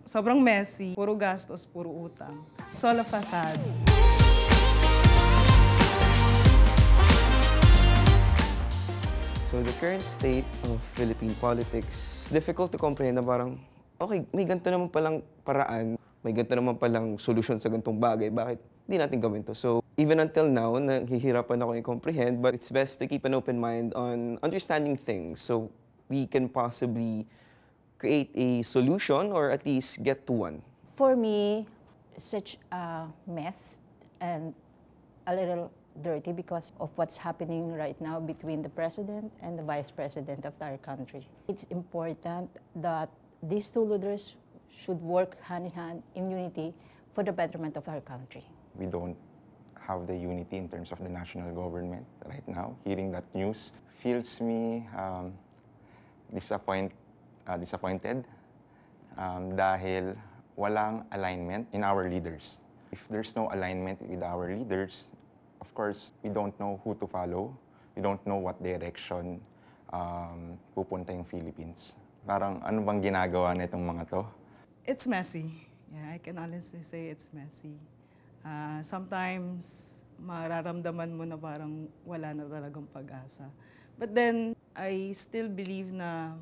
sobrang messy, puro gastos, puro utang. It's all a facade. So the current state of Philippine politics, difficult to comprehend na parang, okay, may ganito naman palang paraan, may ganito naman palang solusyon sa ganitong bagay, bakit hindi natin gawin to? So even until now, nahihirapan ako i-comprehend, but it's best to keep an open mind on understanding things so we can possibly create a solution or at least get to one. For me, such a mess and a little dirty because of what's happening right now between the president and the vice president of our country. It's important that these two leaders should work hand in hand in unity for the betterment of our country. We don't have the unity in terms of the national government right now. Hearing that news fills me disappointed dahil walang alignment in our leaders. If there's no alignment with our leaders, of course, we don't know who to follow. We don't know what direction pupunta yung Philippines. Parang ano bang ginagawa na itong mga to? It's messy. Yeah, I can honestly say it's messy. Sometimes, mararamdaman mo na parang wala na talagang pag-asa. But then, I still believe na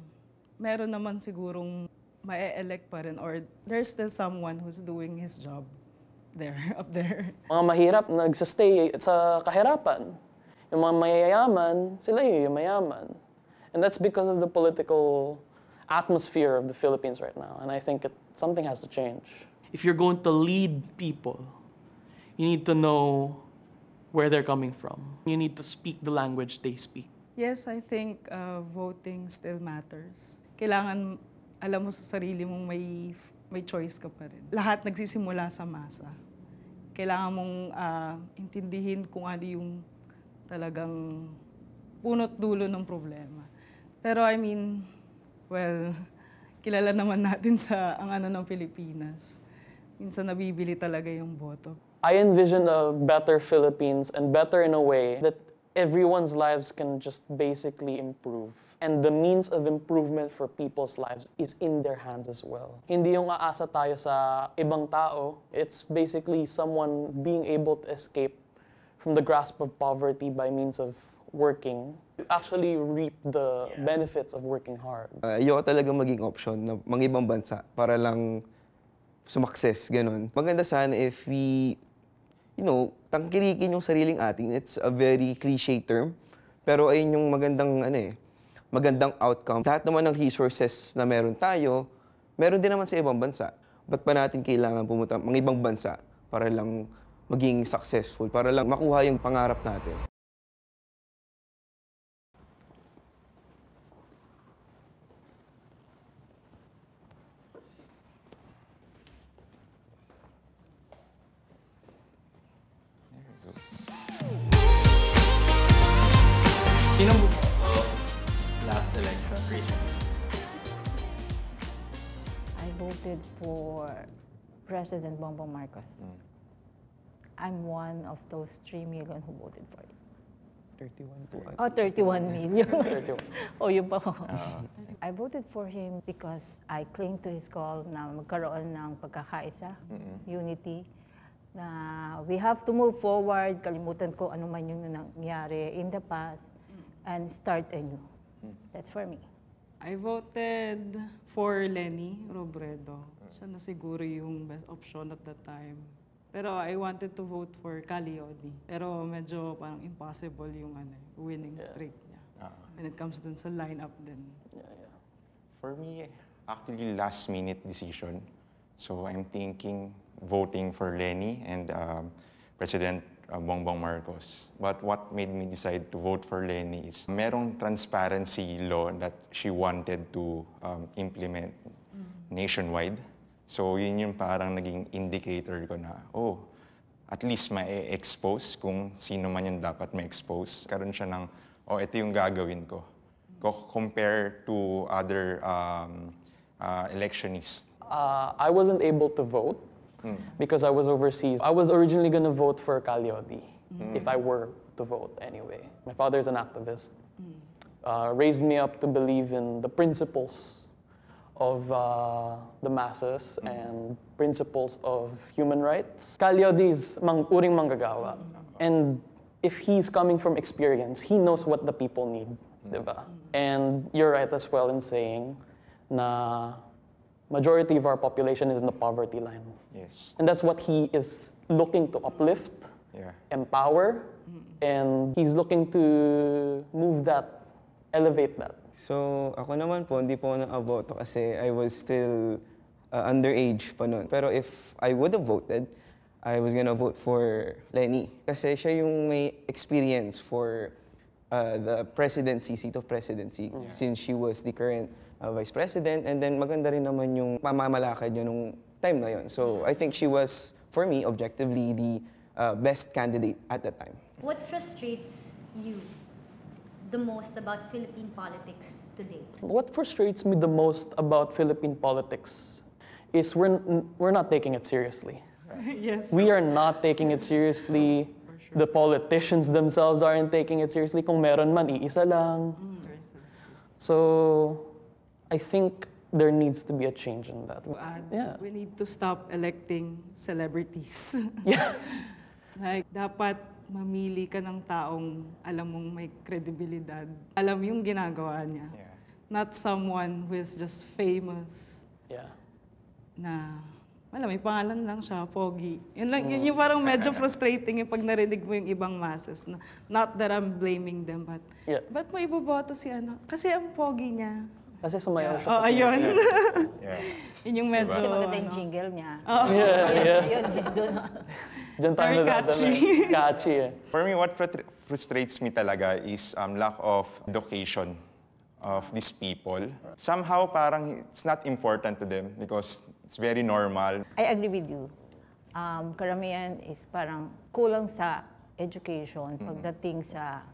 meron naman sigurong ma-elect pa rin or there's still someone who's doing his job there, up there. Mga mahirap nagsastay sa kahirapan. Yung mga mayayaman, sila yung mayaman. And that's because of the political atmosphere of the Philippines right now. And I think something has to change. If you're going to lead people, you need to know where they're coming from. You need to speak the language they speak. Yes, I think voting still matters. Kailangan alam mo sa sarili mong may choice ka pa rin. Lahat nagsisimula sa masa. Kailangan mong intindihin kung ano yung talagang punot dulo ng problema. Pero I mean, well, kilala naman natin sa ang ano ng Pilipinas. Minsan nabibili talaga yung boto. I envision a better Philippines and better in a way that everyone's lives can just basically improve. And the means of improvement for people's lives is in their hands as well. Hindi yung aasa tayo sa ibang tao. It's basically someone being able to escape from the grasp of poverty by means of working. You actually reap the benefits of working hard. Ayoko talaga maging option na mang-ibang bansa para lang sumakses, ganun. Maganda sana if we tangkilikin yung sariling ating. It's a very cliche term, pero ayun yung magandang outcome. Lahat naman ng resources na meron tayo, meron din naman sa ibang bansa. Ba't pa natin kailangan pumunta mga ibang bansa para lang maging successful, para lang makuha yung pangarap natin? Sino bumoto last election recently? I voted for President Bongbong Marcos. I'm one of those 3 million who voted for it. 31. Oh, 31 million. 31. Oh, yun pa. I voted for him because I cling to his call na magkaroon ng pagkakaisa, unity, na we have to move forward, kalimutan ko ano man yung nangyari in the past, and start anew. That's for me. I voted for Leni Robredo. Siya na siguro yung best option at that time. Pero I wanted to vote for Caliodi. Pero medyo parang impossible yung winning streak niya. When it comes dun sa lineup din. For me, actually last-minute decision. So I'm thinking voting for Leni and President Bongbong Marcos. But what made me decide to vote for Leni is merong transparency law that she wanted to implement nationwide. So yun yung parang naging indicator ko na, at least ma-expose kung sino man yung dapat ma-expose. Karoon siya ng, ito yung gagawin ko. Compare to other electionists. I wasn't able to vote because I was overseas. I was originally going to vote for Caliodi if I were to vote anyway. My father's an activist, raised me up to believe in the principles of the masses and principles of human rights. Calio is uring manggagawa. And if he's coming from experience, he knows what the people need, diba? And you're right as well in saying na majority of our population is in the poverty line. Yes. And that's what he is looking to uplift, Yeah. empower, and he's looking to move that, elevate that. So, ako naman po, hindi po ako nakaboto kasi I was still underage pa noon. Pero if I would have voted, I was gonna vote for Lenny. Kasi siya yung may experience for the presidency, seat of presidency, since she was the current vice president. And then maganda rin naman yung pamamalakad niya nung time na yun. So, I think she was, for me, objectively, the best candidate at that time. What frustrates you the most about Philippine politics today? What frustrates me the most about Philippine politics is we're not taking it seriously. Yes. We are not taking it seriously. The politicians themselves aren't taking it seriously. Kung meron man, iisa lang. So, I think there needs to be a change in that. Yeah. We need to stop electing celebrities. Yeah. Like, dapat mamili ka ng taong alam mong may kredibilidad. Alam yung ginagawa niya. Yeah. Not someone who is just famous Yeah. na, wala, may pangalan lang siya, pogi. Yun lang, yun yung parang medyo frustrating yung pag narinig mo yung ibang masses. Na, not that I'm blaming them, but, Yeah. ba't mo iboboto si ano? Kasi ang pogi niya. Kasi sumayaw siya. Oh, ayun. Yeah. Yun yung medyo, Kasi maganda yung jingle niya. Yeah. Yun, doon. Diyan tayo Very nadadala. Catchy eh. For me, what frustrates me talaga is lack of education of these people. Somehow, parang it's not important to them because it's very normal. I agree with you. Karamihan is parang kulang sa education pagdating sa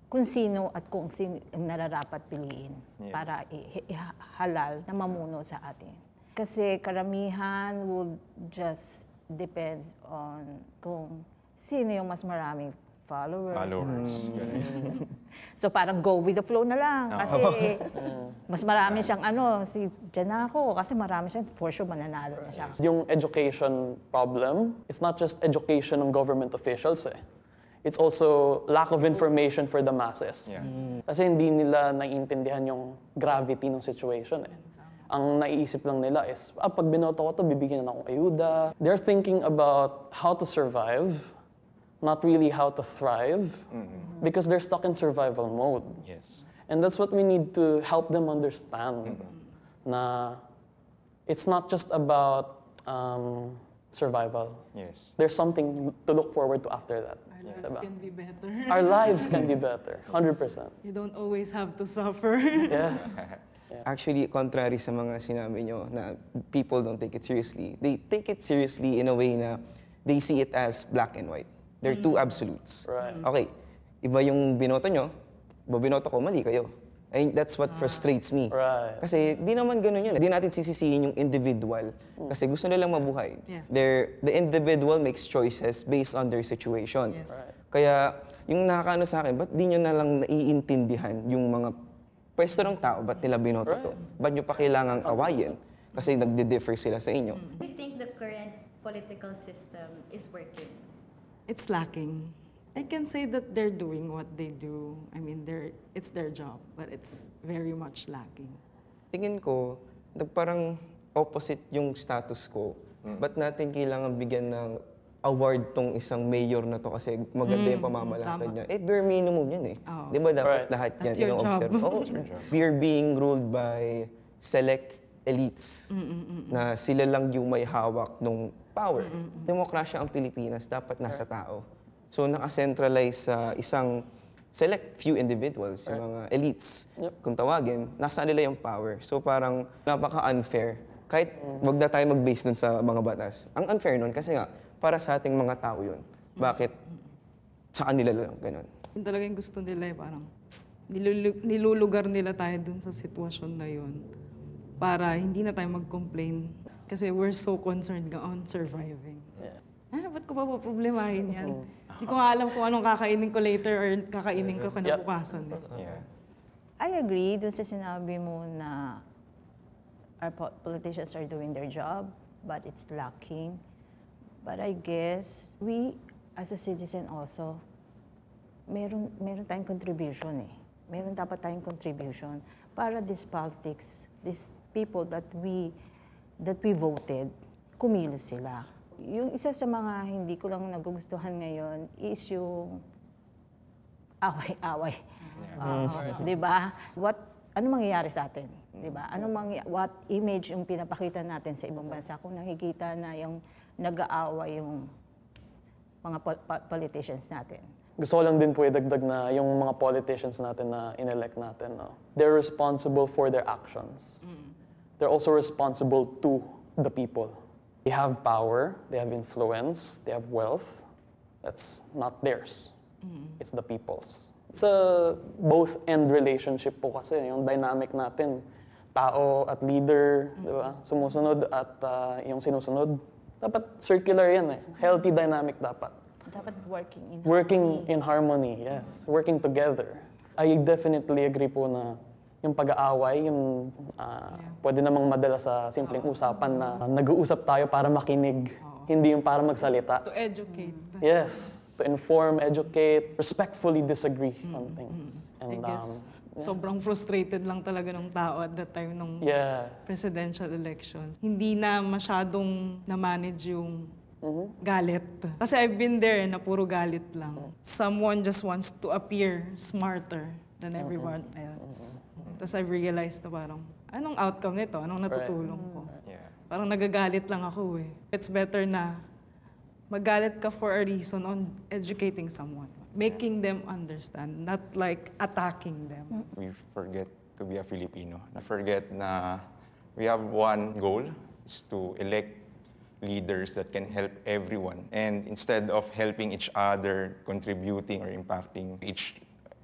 kung sino at kung sino ang nararapat piliin para ihalal na mamuno sa atin. Kasi karamihan would just depends on kung sino yung mas maraming followers. So parang go with the flow na lang. Kasi mas marami siyang si Janako, kasi marami siyang, for sure mananalo na siya. Yung education problem, it's not just education ng government officials eh. It's also lack of information for the masses. Yeah. Kasi hindi nila naiintindihan yung gravity ng situation eh. Ang naiisip lang nila is, pag binoto ko to, bibigyan na akong ayuda. They're thinking about how to survive, not really how to thrive, because they're stuck in survival mode. Yes. And that's what we need to help them understand. Na it's not just about survival. Yes. There's something to look forward to after that. our lives can be better. Our lives can be better, 100%. You don't always have to suffer. Yes. Actually, contrary sa mga sinabi nyo na people don't take it seriously, they take it seriously in a way na they see it as black and white. They're two absolutes. Right. Okay, iba yung binoto nyo, binoto ko, mali kayo. And that's what frustrates me. Right. Kasi di naman ganun yun. Di natin sisisihin yung individual kasi gusto nilang mabuhay. Yeah. The individual makes choices based on their situation. Yes. Right. Kaya yung nakakaano sa akin, ba't di nyo na lang naiintindihan yung mga pwesto ng tao, ba't nila binoto to? Ba't nyo pa kailangang awayin? Kasi nagdi-differ sila sa inyo. Do you think the current political system is working? It's lacking. I can say that they're doing what they do. I mean, it's their job, but it's very much lacking. Tingin ko, parang opposite yung status ko. Ba't natin kailangan bigyan ng award tong isang mayor na to kasi maganda yung pamamalakad tama. niya? Eh, bare minimum yun eh. Oo. Di ba dapat Right. lahat yan That's your ino-observe? job. Oo. We are being ruled by select elites na sila lang yung may hawak ng power. Demokrasya ang Pilipinas, dapat nasa tao. So naka-centralize sa isang select few individuals, yung mga elites. Yep. Kung tawagin, nasa nila yung power. So parang napaka-unfair. Kahit wag na tayo mag-base dun sa mga batas. Ang unfair nun kasi nga, para sa ating mga tao yun. Bakit sa kanila lang ganun? Yun talaga yung gusto nila, parang nilulugar nila tayo dun sa sitwasyon na yun para hindi na tayo mag-complain kasi we're so concerned on surviving. Yeah. Ba't ko pa problemahin yan? Hindi ko nga alam kung anong kakainin ko later or kakainin ko kinabukasan. Yeah. I agree dun sa sinabi mo na our politicians are doing their job, but it's lacking. But I guess we, as a citizen also, meron tayong contribution eh. Meron dapat tayong contribution para this politics, these people that we voted, kumilos sila. Yung isa sa mga hindi ko lang nagugustuhan ngayon is yung away-away. Di ba? Ano mangyayari sa atin? Di ba? What image yung pinapakita natin sa ibang bansa kung nakikita na yung nag-aaway yung mga politicians natin. Gusto ko lang din po idagdag na yung mga politicians natin na inelect natin, no? They're responsible for their actions. They're also responsible to the people. They have power, they have influence, they have wealth. That's not theirs. It's the people's. It's a both-end relationship po kasi, yung dynamic natin. Tao at leader, di ba? Sumusunod at yung sinusunod. Dapat circular yan eh. Healthy dynamic dapat. Dapat working in harmony, yes. Working together. I definitely agree po na yung pag-aaway, yung pwede namang madala sa simpleng usapan na nag-uusap tayo para makinig, hindi yung para magsalita. To educate. Yes, to inform, educate, respectfully disagree on things. I And guess, sobrang frustrated lang talaga ng tao at that time ng presidential elections. Hindi na masyadong na-manage yung galit. Kasi I've been there na puro galit lang. Someone just wants to appear smarter than everyone else. Tapos I've realized na parang, anong outcome nito? Anong natutulong ko? Parang nagagalit lang ako eh. It's better na magalit ka for a reason on educating someone. Making them understand, not like attacking them. We forget to be a Filipino. Na forget na we have one goal, is to elect leaders that can help everyone. And instead of helping each other, contributing or impacting each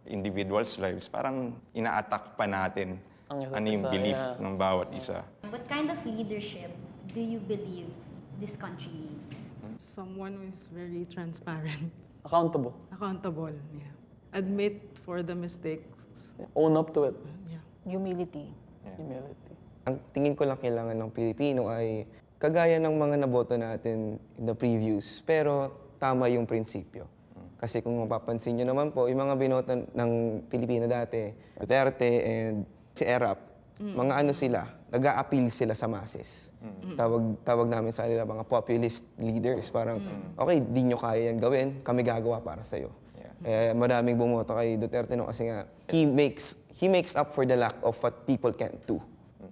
individual's lives, parang ina-attack pa natin ano yung belief ng bawat isa. What kind of leadership do you believe this country needs? Someone who is very transparent. Accountable. Accountable, yeah. Admit for the mistakes. Own up to it. Yeah. Humility. Humility. Ang tingin ko lang kailangan ng Pilipino ay kagaya ng mga naboto natin in the previews, pero tama yung prinsipyo. Kasi kung mapapansin nyo naman po, yung mga binoto ng Pilipino dati, Duterte and si Erap, mga ano sila, nag-a-appeal sila sa masses. Tawag namin sa kanila mga populist leaders. Parang, okay, di nyo kaya yan gawin, kami gagawa para sa'yo. Maraming bumoto kay Duterte no, kasi nga, he makes up for the lack of what people can't do.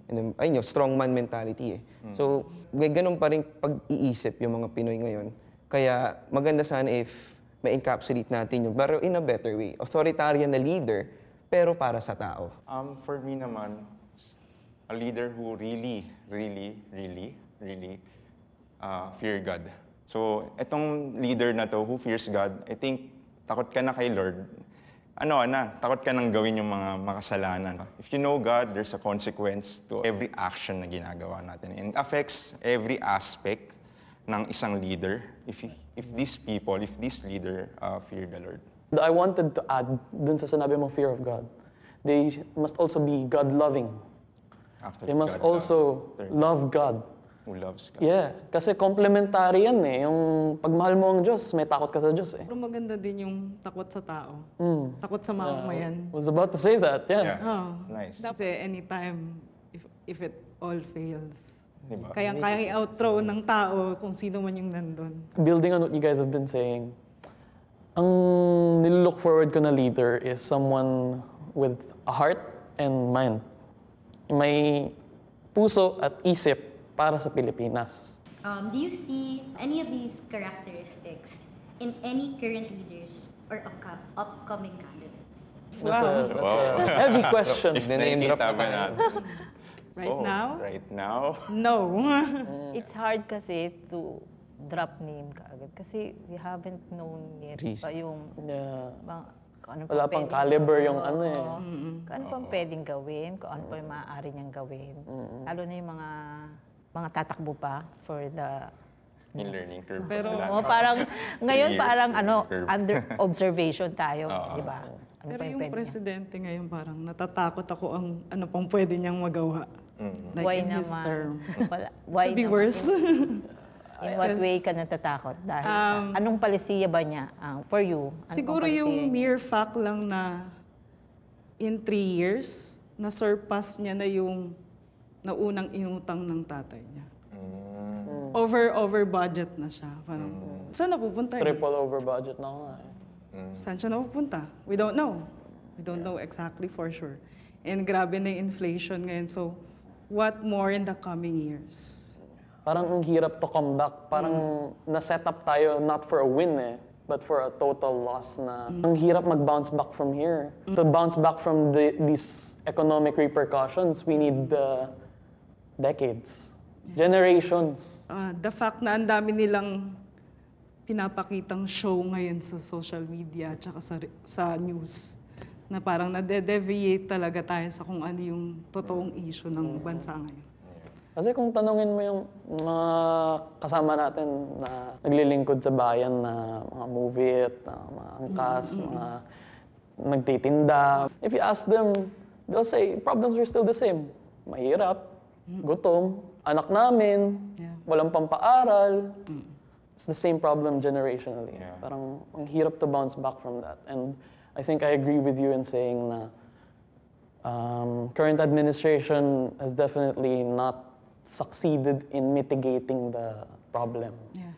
And ayun, strongman mentality eh. So, may ganun pa rin pag-iisip yung mga Pinoy ngayon. Kaya maganda sana if ma-encapsulate natin yung, pero in a better way. Authoritarian na leader, pero para sa tao. For me naman, a leader who really fear God. So, etong leader na to who fears God, I think takot ka na kay Lord. Takot ka nang gawin yung mga makasalanan. If you know God, there's a consequence to every action na ginagawa natin. And it affects every aspect ng isang leader if this leader fear the Lord. I wanted to add dun sa sinabi mong fear of God. They must also be God-loving. Actually, They must God also love God. who loves God. Yeah, kasi complementary yan eh. Yung pagmahal mo ang Diyos, may takot ka sa Diyos eh. Pero maganda din yung takot sa tao. Takot sa mamamayan. Was about to say that, yeah. Oh. Nice. Kasi anytime, if it all fails, Diba? kayang i-outro ng tao kung sino man yung nandun. Building on what you guys have been saying, ang nilook forward ko na leader is someone with a heart and mind. May puso at isip para sa Pilipinas. Do you see any of these characteristics in any current leaders or upcoming candidates? That's a heavy question. If Name drop nakikita na ba tayo. natin? Now? Right now? No. It's hard kasi to drop name kaagad kasi we haven't known yet pa yung Yeah. kung ano Wala pang pang caliber yung ano eh. Kung ano pang pwedeng gawin, kung ano pa yung maaari niyang gawin. Lalo na yung mga tatakbo pa for the In learning curve Pero- pa sila. parang ngayon Years parang curve. under observation tayo, di ba? Ano Pero pa yung pwede niya? presidente ngayon parang natatakot ako ang ano pang pwede niyang magawa. Like Why in his naman? term. Why Could be naman? worse. In what way ka natatakot? Dahil anong palisiya ba niya for you? Ano Siguro bang palisiya yung niya? mere fact lang na in 3 years, na-surpass niya na yung naunang inutang ng tatay niya. Over budget na siya. Parang, saan napupunta yun? Triple over budget na ako nga eh. Saan siya napupunta? We don't know. We don't know exactly for sure. And grabe na yung inflation ngayon. So, what more in the coming years? Parang ang hirap to come back. Parang na-set up tayo not for a win eh, but for a total loss na ang hirap mag-bounce back from here. To bounce back from these economic repercussions, we need decades, generations. The fact na ang dami nilang pinapakitang show ngayon sa social media at saka sa news na parang nade-deviate talaga tayo sa kung ano yung totoong issue ng bansa ngayon. Kasi kung tanungin mo yung mga kasama natin na naglilingkod sa bayan na mga movie, mga angkas, mga nagtitinda, if you ask them, they'll say, problems are still the same. Mahirap, gutom, anak namin, walang pampaaral. It's the same problem generationally. Yeah. Parang ang hirap to bounce back from that. And I think I agree with you in saying na current administration has definitely not succeeded in mitigating the problem. Yeah.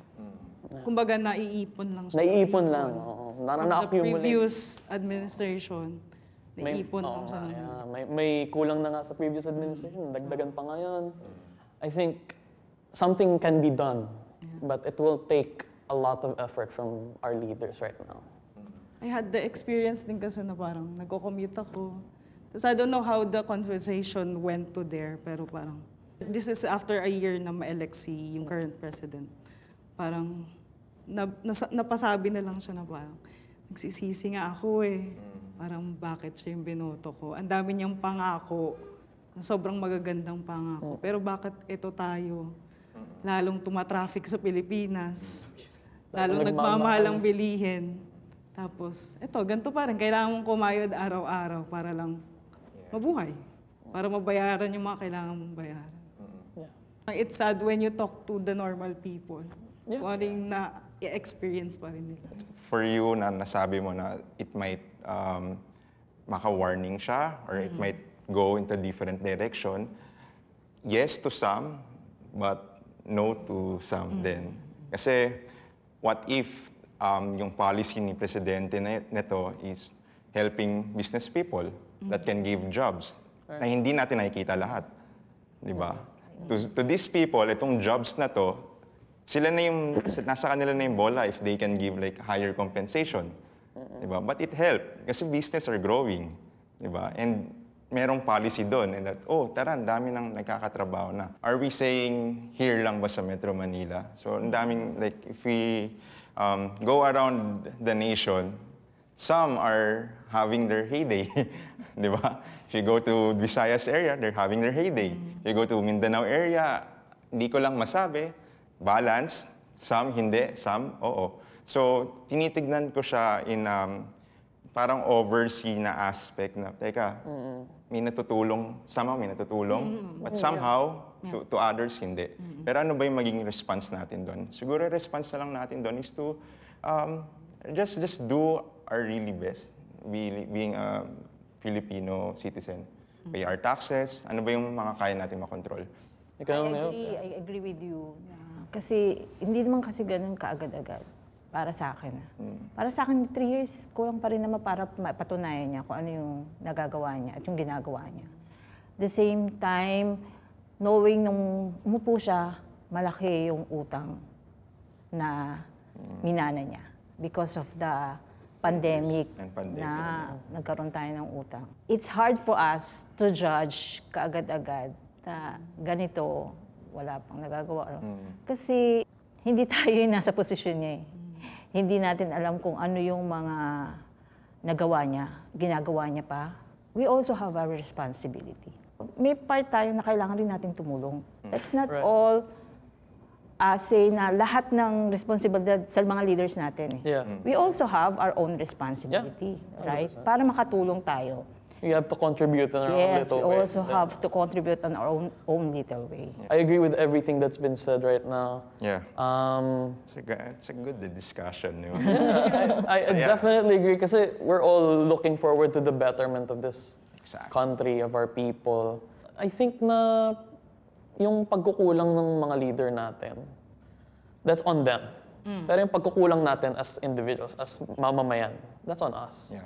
Kumbaga, naiipon lang siya. Naiipon lang. From the Na-accumulate. previous administration, naiipon lang siya. May kulang na nga sa previous administration. Dagdagan pa ngayon. I think something can be done. But it will take a lot of effort from our leaders right now. I had the experience din kasi na parang nagko-commute ako. Tapos I don't know how the conversation went to there, pero parang this is after a year na ma-elect yung current president. Parang napasabi na lang siya na parang nagsisisi nga ako eh. Parang bakit siya yung binoto ko. Ang dami niyang pangako, sobrang magagandang pangako. Pero bakit ito tayo? Lalong tumatraffic sa Pilipinas. Lalong nagmamahal ang bilihin. Tapos, eto, ganito pa rin. Kailangan mong kumayod araw-araw para lang mabuhay. Para mabayaran yung mga kailangan mong bayaran. It's sad when you talk to the normal people. Kung ano yung na-experience pa rin nila. For you, na nasabi mo na it might maka-warning siya or it might go into different direction, yes to some, but no to some din. Kasi what if yung policy ni Presidente neto is helping business people that can give jobs na hindi natin nakikita lahat. Di ba? To these people, itong jobs na to, sila na yung, nasa kanila na yung bola if they can give like higher compensation. Di ba? But it helped kasi business are growing. Di ba? And merong policy doon. And that, oh, tara, ang dami nang nagkakatrabaho na. Are we saying here lang ba sa Metro Manila? So, ang daming, like, if we go around the nation, some are having their heyday. Di ba? If you go to Visayas area, they're having their heyday. If you go to Mindanao area, hindi ko lang masabi, balance, some hindi, some oo. So, tinitignan ko siya in parang oversee na aspect na, teka, may natutulong, somehow may natutulong, but somehow, to others, hindi. Pero ano ba yung magiging response natin doon? Siguro response na lang natin doon is to just do our really best, being a Filipino citizen. Pay our taxes, ano ba yung mga kaya natin makontrol? I agree with you. Kasi hindi naman kasi ganun kaagad-agad para sa akin. Para sa akin, 3 years, kulang pa rin naman para patunayan niya kung ano yung nagagawa niya at yung ginagawa niya. The same time, knowing nung umupo siya, malaki yung utang na minana niya because of the pandemic na nagkaroon tayo ng utang. It's hard for us to judge kaagad-agad na ganito, wala pang nagagawa. Kasi hindi tayo yung nasa posisyon niya eh. Hindi natin alam kung ano yung mga nagawa niya, ginagawa niya pa. We also have our responsibility. May part tayo na kailangan rin natin tumulong. Let's not all say na lahat ng responsibilidad sa mga leaders natin. Eh. Yeah. We also have our own responsibility, right? Para makatulong tayo. We have to contribute in our own Yes, we little way. also have to contribute in our own little way. I agree with everything that's been said right now. Yeah. Um, It's a good discussion. You know? I definitely agree kasi we're all looking forward to the betterment of this Exactly. country, of our people. I think na yung pagkukulang ng mga leader natin, that's on them. Pero yung pagkukulang natin as individuals, as mamamayan, that's on us. Yeah.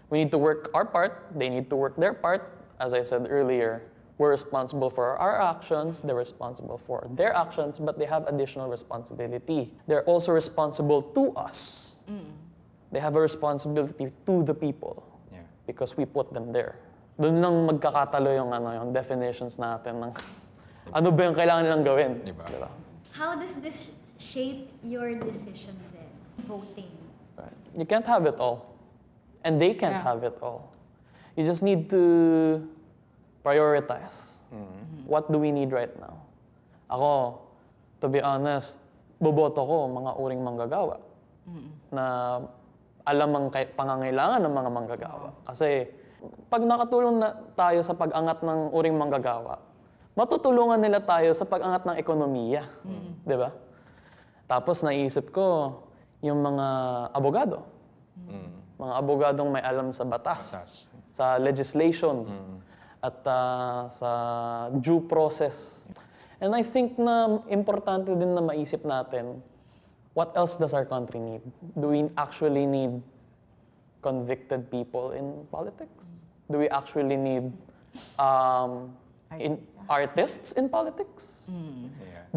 We need to work our part, they need to work their part. As I said earlier, we're responsible for our actions, they're responsible for their actions, but they have additional responsibility. They're also responsible to us. They have a responsibility to the people Yeah. because we put them there. Doon lang magkakatalo yung definitions natin ng ano ba yung kailangan nilang gawin. Diba? Diba? How does this shape your decision then, voting? Right. You can't have it all. And they can't Yeah. have it all. You just need to prioritize. What do we need right now? Ako, to be honest, boboto ko mga uring manggagawa na alam ang pangangailangan ng mga manggagawa. Kasi pag nakatulong na tayo sa pag-angat ng uring manggagawa, matutulungan nila tayo sa pag-angat ng ekonomiya. Di ba? Tapos naisip ko, yung mga abogado. Mga abogadong may alam sa batas, sa legislation, at sa due process. And I think na importante din na maisip natin, what else does our country need? Do we actually need convicted people in politics? Do we actually need artists in politics? Yeah.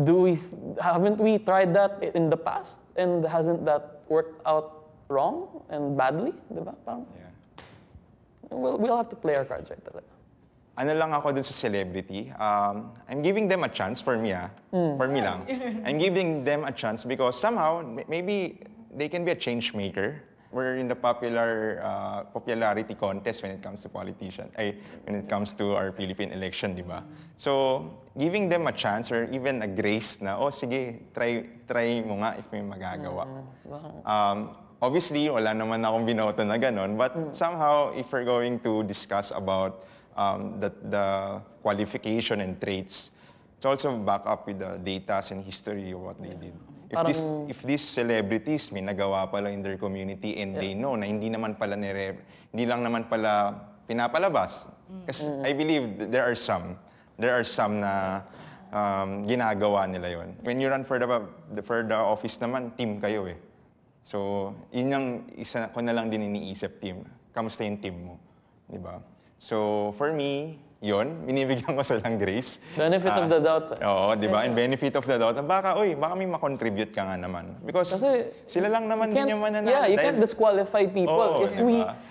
Haven't we tried that in the past? And hasn't that worked out wrong and badly? Diba? Parang, Yeah. we'll have to play our cards right talaga. Ano lang ako dun sa celebrity, I'm giving them a chance for me, for me lang. I'm giving them a chance because somehow, maybe they can be a change maker. We're in the popularity contest when it comes to when it comes to our Philippine election, di ba? So, giving them a chance or even a grace na, sige, try mo nga if may magagawa. Obviously, wala naman akong binoto na ganon, but somehow, if we're going to discuss about the qualification and traits, it's also back up with the data and history of what they did. If these celebrities may nagawa pala in their community and they know na hindi lang naman pala pinapalabas. Kasi I believe there are some na ginagawa nila yon. When you run for the office naman, team kayo eh. So, yun yung isa ko na lang din iniisip, team. Kamusta yung team mo? Di ba? So, for me, yun, binibigyan ko silang grace. Benefit of the doubt. Oo, di ba? And benefit of the doubt. Baka may makontribute ka nga naman. Because Kasi sila lang naman din yung mananalo. Yeah, you can't disqualify people. Oo,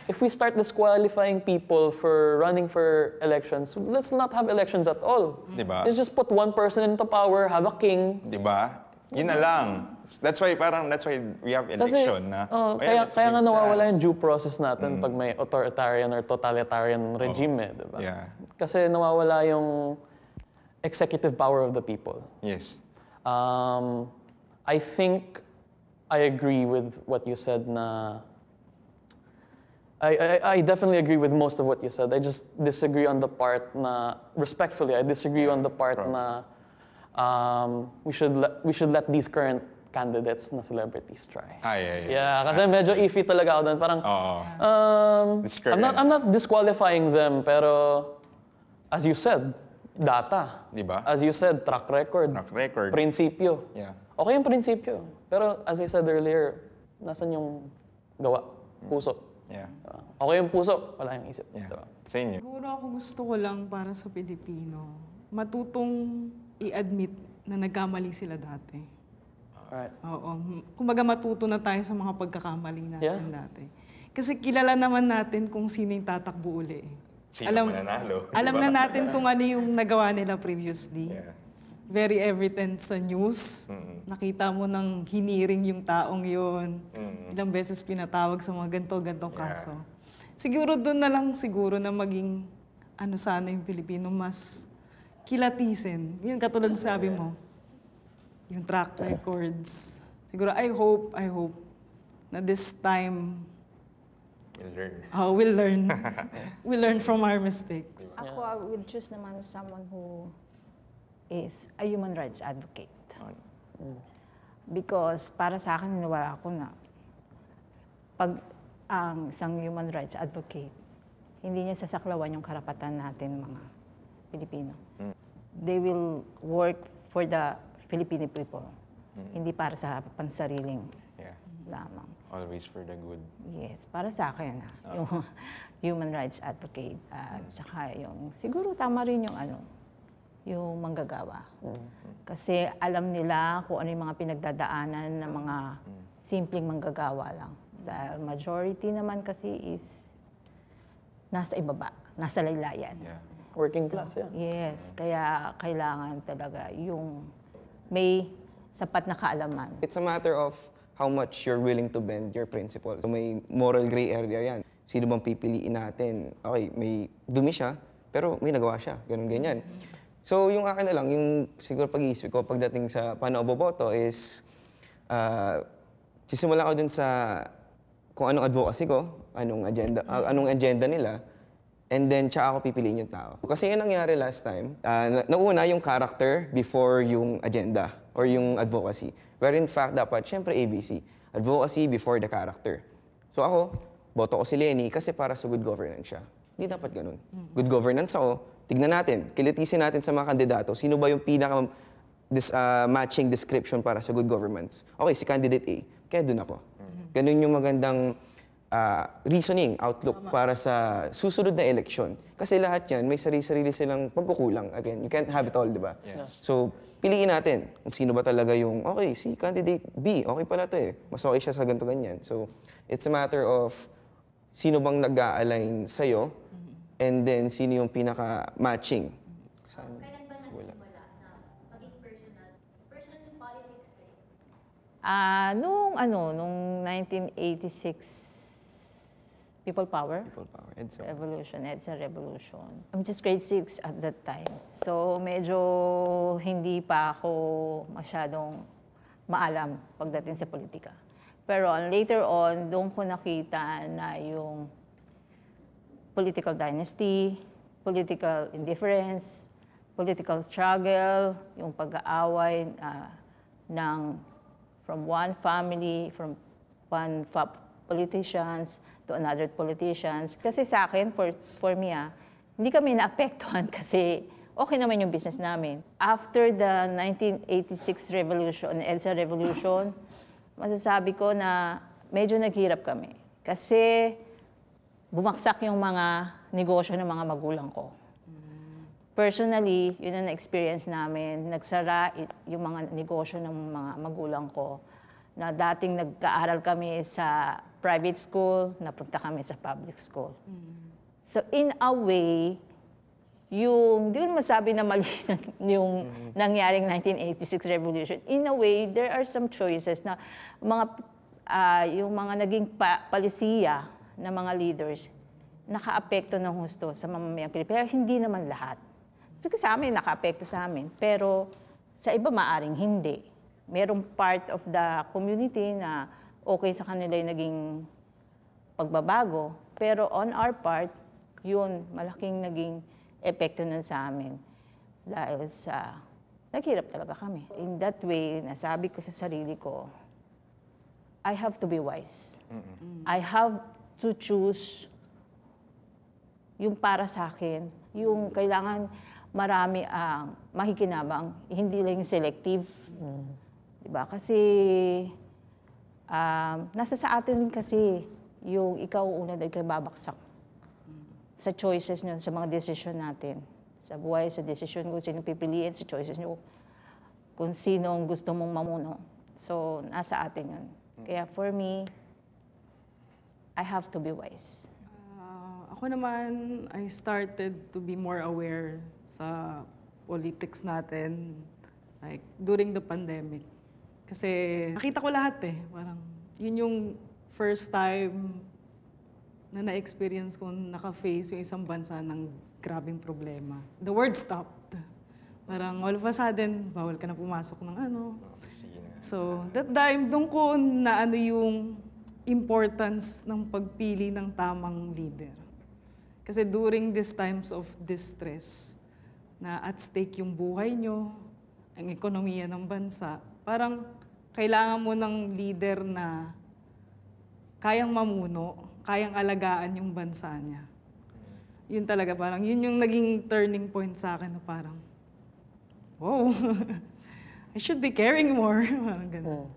If we start disqualifying people for running for elections, let's not have elections at all. Di ba? Let's just put one person into power, have a king. Di ba? Yun na lang. That's why we have election na. Kaya nga nawawala yung due process natin pag may authoritarian or totalitarian regime, di ba? Yeah. Kasi nawawala yung executive power of the people. Yes. I think I agree with what you said na I definitely agree with most of what you said. I just disagree on the part na, respectfully, I disagree on the part na we should let these current candidates na celebrities try. Yeah, kasi medyo iffy talaga ako doon. Parang, I'm not disqualifying them, pero as you said, data. Diba? As you said, track record. Prinsipyo. Yeah. Okay yung prinsipyo. Pero as I said earlier, nasan yung gawa? Puso. Yeah. Okay yung puso, wala yung isip. Yeah. Diba? Sa inyo? Siguro ako gusto ko lang para sa Pilipino, matutong i-admit na nagkamali sila dati. Right. Oo. Kumbaga matuto na tayo sa mga pagkakamali natin Yeah. dati. Kasi kilala naman natin kung sino yung tatakbo uli. Sino mananalo? Alam Diba? na natin kung ano yung nagawa nila previously. Yeah. Very evident sa news. Nakita mo nang hiniring yung taong yun. Ilang beses pinatawag sa mga ganto-gantong kaso. Siguro doon na lang siguro na maging sana yung Pilipino mas kilatisin. Yung katulad sabi mo, yung track records. Siguro I hope na this time We'll learn. We'll learn. We'll learn from our mistakes. Ako, I would choose naman someone who is a human rights advocate. Because para sa akin, wala ako na pag ang isang human rights advocate, hindi niya sasaklawan yung karapatan natin mga Pilipino. They will work for the Filipino people, hindi para sa pansariling Yeah. lamang. Always for the good. Yes, para sa akin, yung human rights advocate at saka yung, siguro tama rin yung yung manggagawa. Kasi alam nila kung ano yung mga pinagdadaanan ng mga simpleng manggagawa lang. Dahil majority naman kasi is nasa ibaba, nasa laylayan. Yeah. Working class, yeah. Yes, kaya kailangan talaga yung may sapat na kaalaman. It's a matter of how much you're willing to bend your principles. So may moral gray area yan. Sino bang pipiliin natin? Okay, may dumi siya, pero may nagawa siya. Ganun, ganyan. So yung akin na lang, yung siguro pag-iisip ko pagdating sa paano boboto is, sisimula ko dun sa kung anong advocacy ko, anong agenda nila, and then tsaka ako pipiliin yung tao. Kasi yun nangyari last time, nauna yung character before yung agenda or yung advocacy. Where in fact, dapat, syempre ABC, advocacy before the character. So ako, boto ko si Lenny kasi para sa good governance siya. Hindi dapat ganun. Good governance ako, tignan natin, kilitisin natin sa mga kandidato, sino ba yung pinaka matching description para sa good governance. Okay, si candidate A, kaya dun ako. Ganun yung magandang reasoning, outlook para sa susunod na eleksyon. Kasi lahat yan, may sarili-sarili silang pagkukulang. Again, you can't have it all, di ba? Yes. So, piliin natin kung sino ba talaga yung, okay, si candidate B, okay pala to eh. Mas okay siya sa ganito ganyan. So, it's a matter of sino bang nag-a-align sa'yo and then sino yung pinaka-matching. Saan? Kailan ba Wala. nagsimula na maging personal? Personal in politics kayo? Nung 1986, People Power. People power. EDSA. EDSA Revolution. I'm just grade 6 at that time. So, medyo hindi pa ako masyadong maalam pagdating sa politika. Pero later on, doon ko nakita na yung political dynasty, political indifference, political struggle, yung pag-aaway from one family, from one politicians to another politicians. Kasi sa akin, for me, hindi kami naapektuhan kasi okay naman yung business namin. After the 1986 revolution, EDSA revolution, masasabi ko na medyo naghirap kami. Kasi bumagsak yung mga negosyo ng mga magulang ko. Personally, yun ang experience namin. Nagsara yung mga negosyo ng mga magulang ko na dating nag-aaral kami sa private school, napunta kami sa public school. So in a way, hindi ko masabi na mali yung nangyaring 1986 revolution. In a way, there are some choices na yung mga naging palisiya ng mga leaders nakaapekto ng husto sa mamamayang Pilipino. Pero hindi naman lahat. So sa amin, nakaapekto sa amin. Pero sa iba, maaring hindi. Merong part of the community na okay sa kanila yung naging pagbabago. Pero on our part, yun, malaking naging epekto nun sa amin. Dahil sa, naghirap talaga kami. In that way, nasabi ko sa sarili ko, I have to be wise. I have to choose yung para sa akin, yung kailangan marami ang makikinabang, hindi lang yung selective. Diba? Kasi nasa sa atin din kasi yung ikaw una dahil kayo babaksak sa choices nyo, sa mga decision natin. Sa buhay, sa decision kung sino pipiliin, sa choices nyo, kung sino gusto mong mamuno. So, nasa atin yun. Kaya for me, I have to be wise. Ako naman, I started to be more aware sa politics natin, like, during the pandemic. Kasi nakita ko lahat eh. Parang, yun yung first time na na-experience ko naka-face yung isang bansa ng grabing problema. The world stopped. Parang all of a sudden, bawal ka na pumasok ng ano. So, that time, doon ko na ano yung importance ng pagpili ng tamang leader. Kasi during these times of distress, na at stake yung buhay nyo, ang ekonomiya ng bansa, parang kailangan mo ng leader na kayang mamuno, kayang alagaan yung bansa niya. Yun talaga, parang yun yung naging turning point sa akin na parang, wow, I should be caring more. Parang ganun.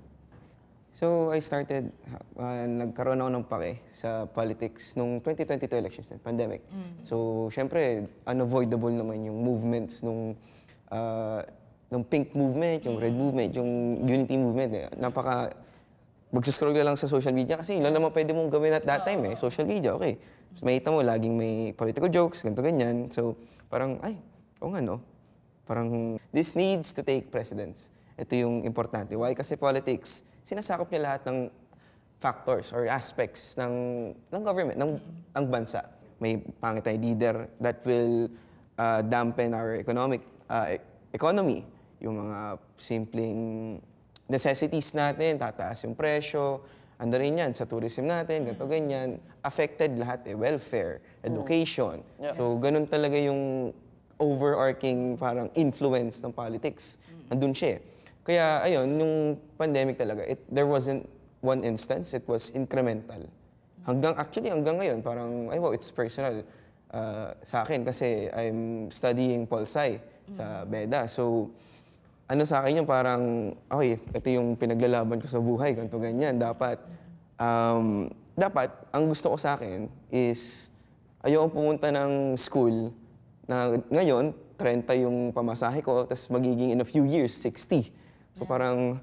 So, I started, nagkaroon ako ng pake sa politics nung 2022 elections, pandemic. So, syempre, unavoidable naman yung movements nung pink movement, yung red movement, yung unity movement. Magsascroll ka lang sa social media kasi yun lang naman pwede mong gawin at that time social media, okay. So, makita mo, laging may political jokes, ganito, ganyan. So, parang, parang, this needs to take precedence. Ito yung importante. Why? Kasi politics, sinasakop niya lahat ng factors or aspects ng government, ng bansa. May pangit na leader that will dampen our economy. Yung mga simpleng necessities natin, tataas yung presyo, ando rin yan sa tourism natin, ganito ganyan. Affected lahat welfare, education. Yes. So ganun talaga yung overarching parang influence ng politics. Andun siya eh. Kaya ayun, yung pandemic talaga, there wasn't one instance, it was incremental. Hanggang ngayon, parang, it's personal sa akin kasi I'm studying Pol Sci sa BEDA. So, ano sa akin yung parang, okay, ito yung pinaglalaban ko sa buhay, ganito ganyan. Dapat, ang gusto ko sa akin is, ayokong pumunta ng school na ngayon, 30 yung pamasahe ko, tapos magiging in a few years, 60. So parang,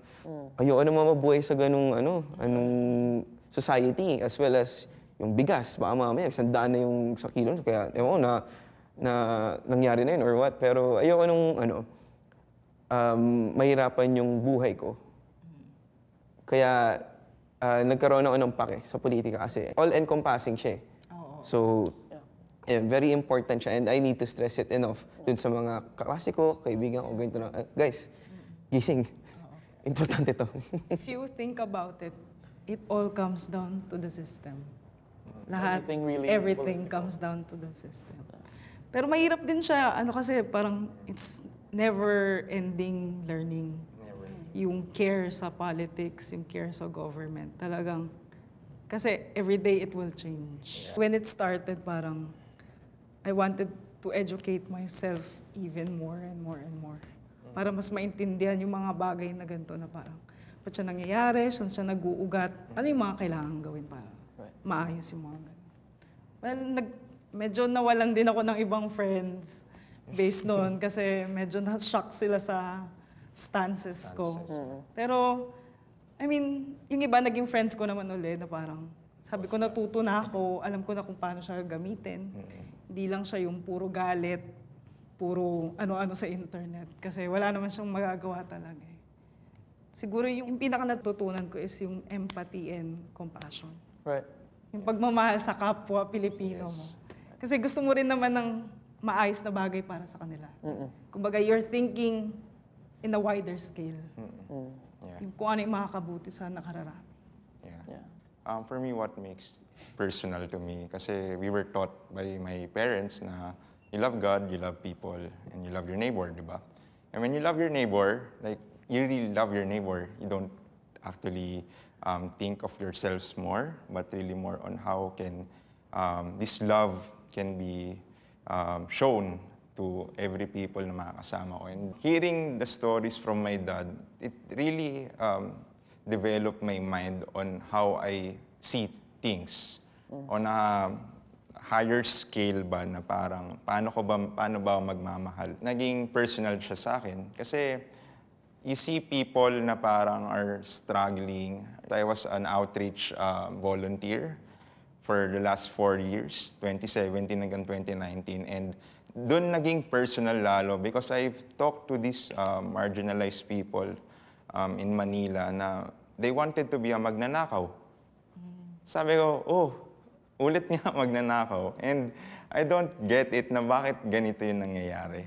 ayoko naman mabuhay sa anong society, as well as yung bigas. Baka mamaya, 100 na yung sa kilo. Kaya, ewan ko na nangyari na yun or what. Pero ayoko mahirapan yung buhay ko. Kaya, nagkaroon ako ng pake sa politika kasi all-encompassing siya eh. So, very important siya and I need to stress it enough dun sa mga kaklase ko, kaibigan ko, ganito na, guys, gising. Importante to. If you think about it, it all comes down to the system. Lahat, Everything really is everything political. comes down to the system. Pero mahirap din siya, kasi parang it's never-ending learning. Yung care sa politics, yung care sa government, talagang, kasi every day it will change. When it started, parang, I wanted to educate myself even more and more and more. Para mas maintindihan yung mga bagay na ganito na parang, ba't siya nangyayari, saan siya nag-uugat, ano yung mga kailangan gawin para maayos yung mga ganito. Well, medyo nawalan din ako ng ibang friends based noon kasi medyo na-shock sila sa stances ko. Pero, yung iba naging friends ko naman ulit na parang, sabi ko natuto na ako, alam ko na kung paano siya gamitin. Hindi lang siya yung puro galit, puro ano-ano sa internet. Kasi wala naman siyang magagawa talaga eh. Siguro yung pinaka natutunan ko is yung empathy and compassion. Right. Yung pagmamahal sa kapwa Pilipino mo. Kasi gusto mo rin naman ng maayos na bagay para sa kanila. Kumbaga, you're thinking in a wider scale. Yung kung ano yung makakabuti sa nakararami. Yeah. For me, what makes personal to me, kasi we were taught by my parents na you love God, you love people, and you love your neighbor, di ba? And when you love your neighbor, like, you really love your neighbor, you don't actually think of yourselves more, but really more on how can this love can be shown to every people na makakasama ko. And hearing the stories from my dad, it really developed my mind on how I see things. On a higher scale ba na parang paano ba magmamahal. Naging personal siya sa akin kasi you see people na parang are struggling. I was an outreach volunteer for the last 4 years, 2017 hanggang 2019, and doon naging personal lalo because I've talked to these marginalized people in Manila na they wanted to be a magnanakaw. Sabi ko, ulit nga magnanakaw. And I don't get it na bakit ganito yung nangyayari.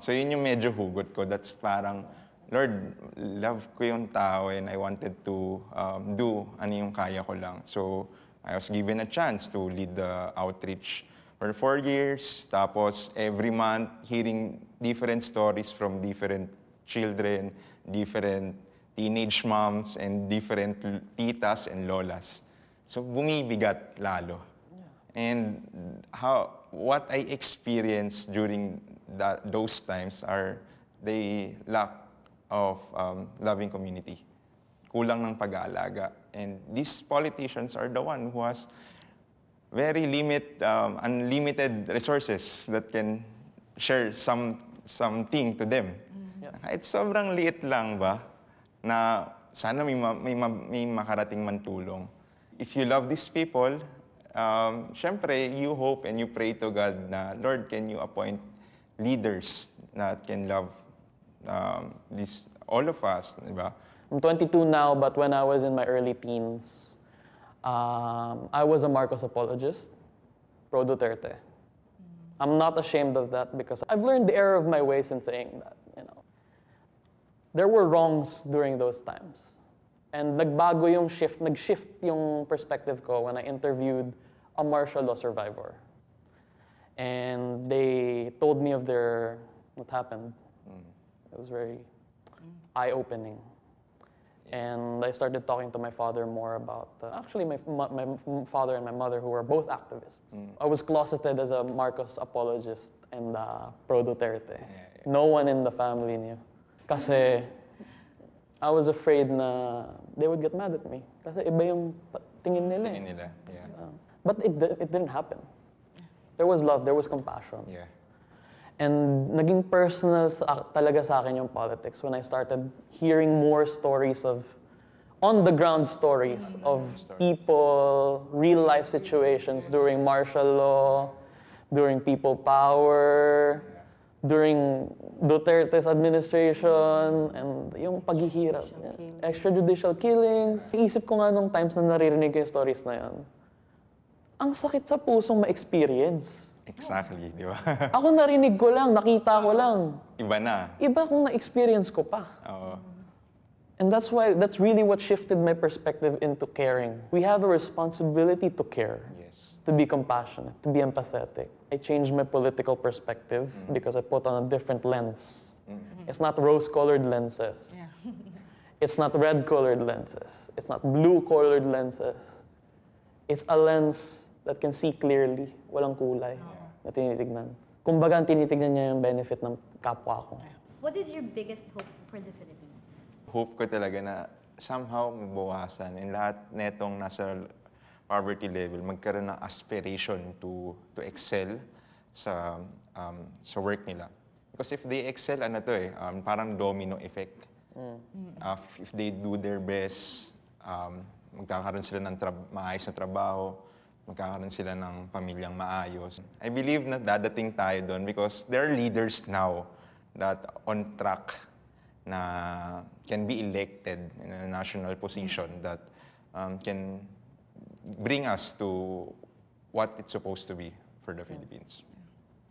So yun yung medyo hugot ko. That's parang, Lord, love ko yung tao and I wanted to do ano yung kaya ko lang. So, I was given a chance to lead the outreach for 4 years. Tapos, every month, hearing different stories from different children, different teenage moms, and different titas and lolas. So, bumibigat lalo. And what I experienced during those times are the lack of loving community. Kulang ng pag-aalaga. And these politicians are the one who has very unlimited resources that can share something to them. Kahit sobrang liit lang ba, na sana may makarating man tulong. If you love these people, syempre, you hope and you pray to God na, Lord, can you appoint leaders that can love all of us, di ba? I'm 22 now, but when I was in my early teens, I was a Marcos apologist, pro Duterte. I'm not ashamed of that because I've learned the error of my ways in saying that, you know. There were wrongs during those times. And nag-shift yung perspective ko when I interviewed a martial law survivor. And they told me of what happened. It was very eye-opening. And I started talking to my father more about, actually my father and my mother, who were both activists. I was closeted as a Marcos apologist and pro Duterte. No one in the family knew. Kasi I was afraid na they would get mad at me. Kasi iba yung tingin nila. Tingin nila, yeah. But it didn't happen. There was love, there was compassion. Yeah. And naging personal talaga sa akin yung politics when I started hearing more stories of on-the-ground stories of people, real-life situations during martial law, during people power, during Duterte's administration, and yung paghihirap. Extrajudicial killings. Iisip ko nga nung times na naririnig ko yung stories na yan, ang sakit sa pusong ma-experience. Exactly, di ba? Ako narinig ko lang, nakita ko lang. Iba na. Iba kung na-experience ko pa. Oo. And that's really what shifted my perspective into caring. We have a responsibility to care. Yes. To be compassionate, to be empathetic. I changed my political perspective because I put on a different lens. It's not rose-colored lenses. Yeah. It's not red-colored lenses. It's not blue-colored lenses. It's a lens that can see clearly, walang kulay, na tinitignan. Kumbaga, ang tinitignan niya yung benefit ng kapwa ko. What is your biggest hope for the Philippines? Hope ko talaga na somehow mabawasan and lahat netong nasa poverty level magkaroon ng aspiration to excel sa work nila. Because if they excel, parang domino effect. If they do their best, magkakaroon sila ng maayos na trabaho, magkakaroon sila ng pamilyang maayos. I believe na dadating tayo doon because there are leaders now that on track na can be elected in a national position that can bring us to what it's supposed to be for the Philippines.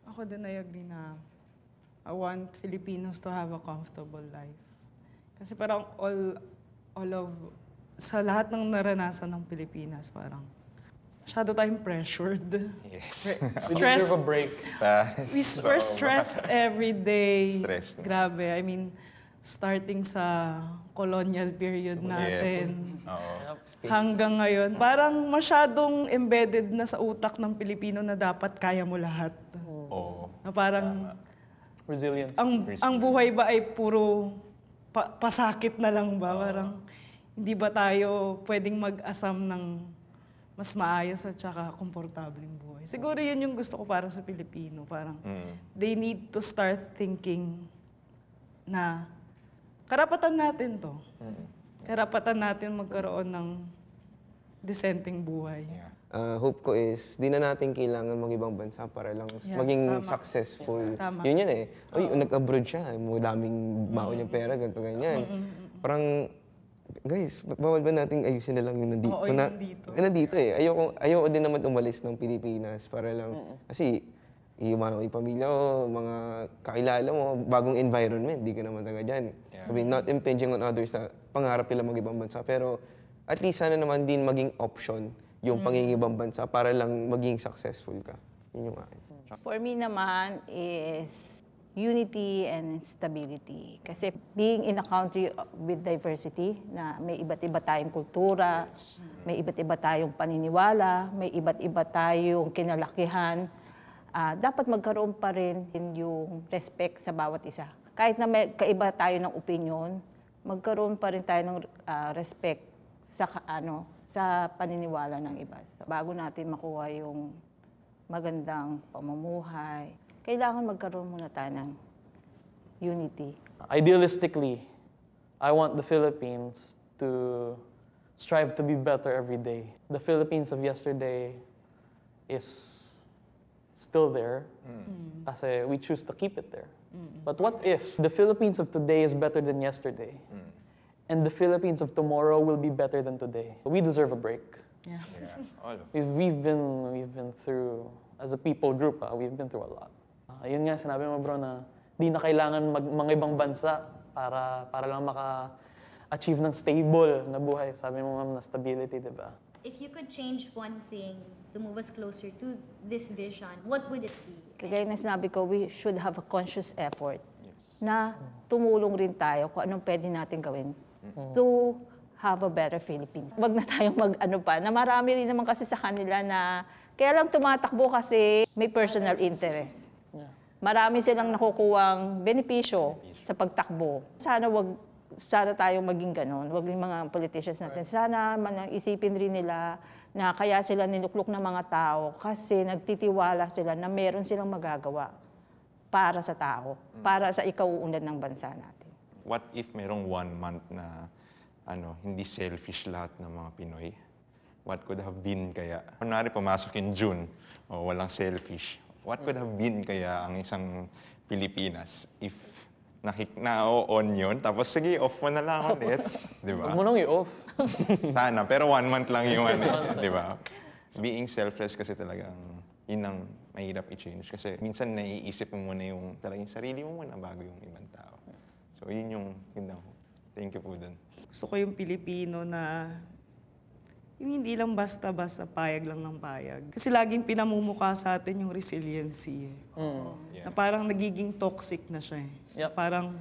Ako din I agree na I want Filipinos to have a comfortable life. Kasi parang sa lahat ng naranasan ng Pilipinas, parang masyado tayong pressured. Yes. We deserve a break. We're stressed every day. Stressed. Grabe. I mean, starting sa colonial period natin hanggang ngayon, parang masyadong embedded na sa utak ng Pilipino na dapat kaya mo lahat. Na parang Resilience. ang buhay ba ay puro pasakit na lang ba? Parang hindi ba tayo pwedeng mag-asam ng mas maayos at saka komportableng buhay? Siguro yun yung gusto ko para sa Pilipino. Parang they need to start thinking na karapatan natin to. Karapatan natin magkaroon ng decenteng buhay. Yeah. Hope ko is, di na natin kailangan mag-ibang bansa para lang maging tama. successful. Tama. Yun yan eh. Nag-abroad siya, daming baon yung pera, ganito, ganyan. Parang, guys, bawal ba nating ayusin na lang yung nandito? Oo, yung nandito. Nandito eh. Ayoko din naman umalis ng Pilipinas para lang, kasi iiwanan mo yung pamilya mo, mga kakilala mo, bagong environment, di ka naman taga dyan. I mean, not impinging on others na pangarap nila mag-ibang bansa, pero at least sana naman din maging option yung pangingibang bansa para lang maging successful ka. Yun yung akin. For me naman is unity and stability. Kasi being in a country with diversity, na may iba't iba tayong kultura, may iba't iba tayong paniniwala, may iba't iba tayong kinalakihan, dapat magkaroon pa rin yung respect sa bawat isa. Kahit na may kaiba tayo ng opinion, magkaroon pa rin tayo ng respect sa sa paniniwala ng iba. Bago natin makuha yung magandang pamumuhay, kailangan magkaroon muna tayo ng unity. Idealistically, I want the Philippines to strive to be better every day. The Philippines of yesterday is still there kasi we choose to keep it there. But what if the Philippines of today is better than yesterday? And the Philippines of tomorrow will be better than today. We deserve a break. Yeah. All of We've been through, as a people group, we've been through a lot. Ayun nga, sinabi mo bro na di na kailangan mga ibang bansa para lang maka-achieve ng stable na buhay. Sabi mo ma'am na stability, di ba? If you could change one thing to move us closer to this vision, what would it be? Kagaya na sinabi ko, we should have a conscious effort na tumulong rin tayo kung anong pwede natin gawin to have a better Philippines. Wag na tayong na marami rin naman kasi sa kanila na kaya lang tumatakbo kasi may personal interest. Marami silang nakukuhang benepisyo sa pagtakbo. Sana tayong maging ganon. Wag yung mga politicians natin. Sana isipin rin nila na kaya sila niluklok ng mga tao kasi nagtitiwala sila na meron silang magagawa para sa tao, para sa ikauunlad ng bansa natin. What if merong 1 month na hindi selfish lahat ng mga Pinoy? What could have been kaya? Kunwari pumasok in June, walang selfish. What could have been kaya ang isang Pilipinas if na-on yun, tapos sige, off mo na lang ulit. Di ba? Huwag mo nang i-off. Sana, pero 1 month lang yung di ba? Being selfless kasi talagang yun ang mahirap i-change. Kasi minsan naiisip mo muna yung talagang sarili mo muna bago yung ibang tao. So yun yung thank you po dun. Gusto ko yung Pilipino na yung hindi lang basta-basta payag lang ng payag. Kasi laging pinamumukha sa atin yung resiliency. Na parang nagiging toxic na siya. Yep. Parang,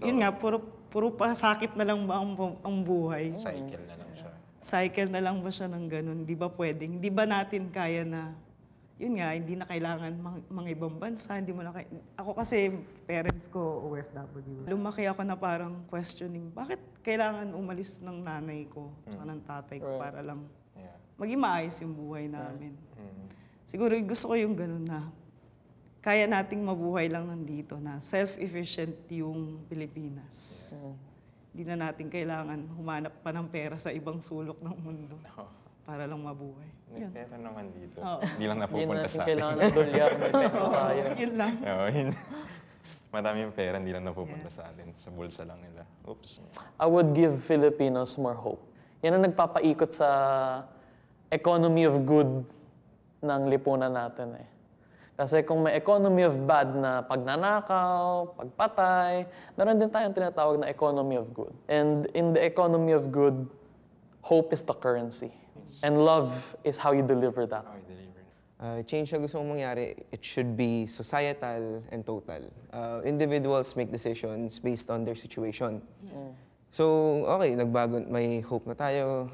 yun nga, puro pa sakit na lang ba ang buhay? Cycle na lang siya. Cycle na lang ba siya ng ganun? Di ba pwedeng? Di ba natin kaya na, yun nga, hindi na kailangan mga ibang bansa, hindi mo na ako kasi, parents ko, OFW. Lumaki ako na parang questioning, bakit kailangan umalis ng nanay ko at ng tatay ko para lang maging maayos yung buhay namin. Siguro gusto ko yung ganun na, kaya nating mabuhay lang nandito na self-efficient yung Pilipinas. Hindi na natin kailangan humanap pa ng pera sa ibang sulok ng mundo para lang mabuhay. May Yun. pera naman dito. Hindi lang napupunta Hindi sa natin atin. kailangan ng dolyar, may peso tayo. Yun lang. Maraming pera, hindi lang napupunta sa atin. Sa bulsa lang nila. Oops. I would give Filipinos more hope. Yan ang nagpapaikot sa economy of good ng lipunan natin eh. Kasi kung may economy of bad na pagnanakaw, pagpatay, meron din tayong tinatawag na economy of good. And in the economy of good, hope is the currency. And love is how you deliver that. Change na gusto mong mangyari, it should be societal and total. Individuals make decisions based on their situation. So, okay, nagbago, may hope na tayo,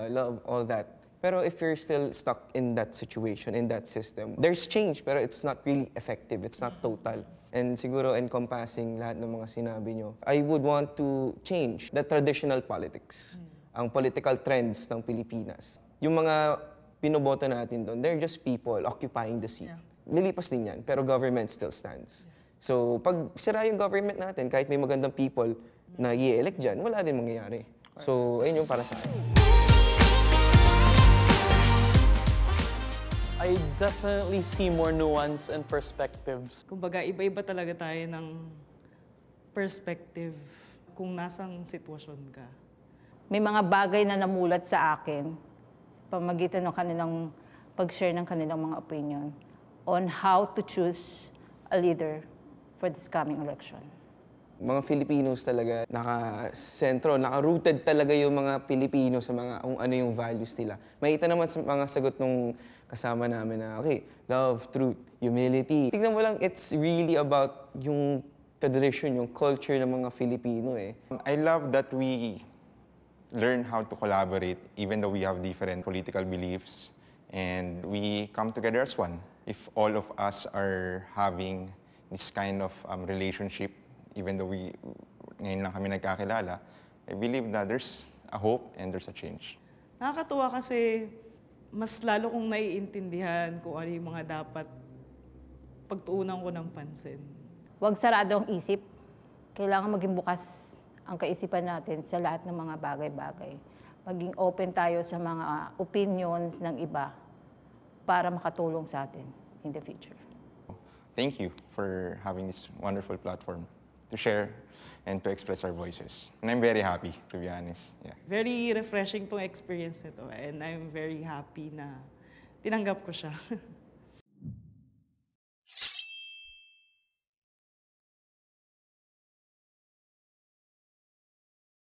love, all that. Pero if you're still stuck in that situation, in that system, there's change, pero it's not really effective, it's not total. And siguro encompassing lahat ng mga sinabi nyo, I would want to change the traditional politics, ang political trends ng Pilipinas. Yung mga pinoboto natin doon, they're just people occupying the seat. Lilipas din yan, pero government still stands. So, pag sira yung government natin, kahit may magandang people na i-elect dyan, wala din mangyayari. So, ayun yung para sa akin. I definitely see more nuance and perspectives. Kumbaga, iba-iba talaga tayo ng perspective kung nasang sitwasyon ka. May mga bagay na namulat sa akin sa pamagitan ng kanilang pag-share ng kanilang mga opinion. on how to choose a leader for this coming election. Mga Filipinos talaga, naka-sentro, naka-rooted talaga yung mga Pilipino sa mga kung ano yung values nila. Makita naman sa mga sagot nung kasama namin na, okay, love, truth, humility. Tignan mo lang, it's really about yung tradition, yung culture ng mga Filipino eh. I love that we learn how to collaborate even though we have different political beliefs and we come together as one. If all of us are having this kind of relationship, even though ngayon lang kami nagkakilala, I believe that there's a hope and there's a change. Nakakatuwa kasi mas lalo kong naiintindihan kung ano yung mga dapat pagtuunan ko ng pansin. Huwag sarado ang isip. Kailangan maging bukas ang kaisipan natin sa lahat ng mga bagay-bagay. Maging open tayo sa mga opinions ng iba para makatulong sa atin in the future. Thank you for having this wonderful platform to share and to express our voices. And I'm very happy, to be honest. Yeah. Very refreshing tong experience nito and I'm very happy na tinanggap ko siya.